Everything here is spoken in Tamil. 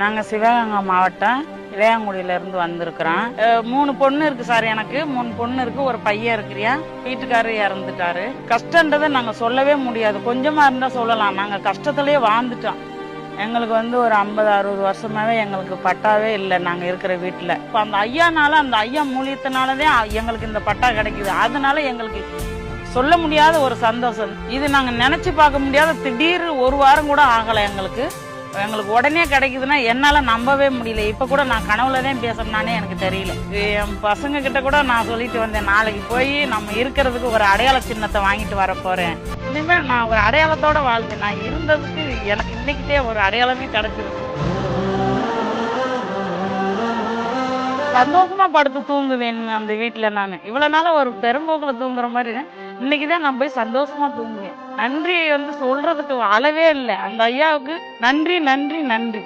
நாங்க சிவகங்கை மாவட்டம் இளையாங்குடியில இருந்து வந்திருக்கிறோம். 3 பொண்ணு இருக்கு சார். எனக்கு 3 பொண்ணு இருக்கு, ஒரு பையன் இருக்கிறியா. வீட்டுக்காரர் இறந்துட்டாரு. கஷ்டன்றதை நாங்க சொல்லவே முடியாது. கொஞ்சமா இருந்தா சொல்லலாம். நாங்க கஷ்டத்திலேயே வாழ்ந்துட்டோம். எங்களுக்கு ஒரு 50-60 வருஷமாவே எங்களுக்கு பட்டாவே இல்லை. நாங்க இருக்கிற வீட்டுல இப்ப அந்த ஐயானால, அந்த ஐயா மூலியத்தினாலதான் எங்களுக்கு இந்த பட்டா கிடைக்குது. அதனால எங்களுக்கு சொல்ல முடியாத ஒரு சந்தோஷம். இது நாங்க நினைச்சு பார்க்க முடியாத. திடீர் 1 வாரம் கூட ஆகல. எங்களுக்கு உடனே கிடைக்குதுன்னா என்னால நம்பவே முடியல. இப்ப கூட நான் கனவுலதான் பேசணும்னானே எனக்கு தெரியல. என் பசங்க கிட்ட கூட நான் சொல்லிட்டு வந்தேன், நாளைக்கு போய் நம்ம இருக்கிறதுக்கு ஒரு அடையாள சின்னத்தை வாங்கிட்டு வர போறேன். இனிமே நான் ஒரு அடையாளத்தோட வாழ்ந்தேன். நான் இருந்ததுக்கு எனக்கு இன்னைக்கிட்டே ஒரு அடையாளமே கிடைச்சிருக்கு. சந்தோஷமா படுத்து தூங்குவேன் அந்த வீட்டுல. நான் இவ்வளவு நாள ஒரு பெரும்போக்குல தூங்குற மாதிரி இன்னைக்குதான் நான் போய் சந்தோஷமா தூங்குவேன். நன்றி சொல்றதுக்கு அளவே இல்லை. அந்த ஐயாவுக்கு நன்றி நன்றி நன்றி.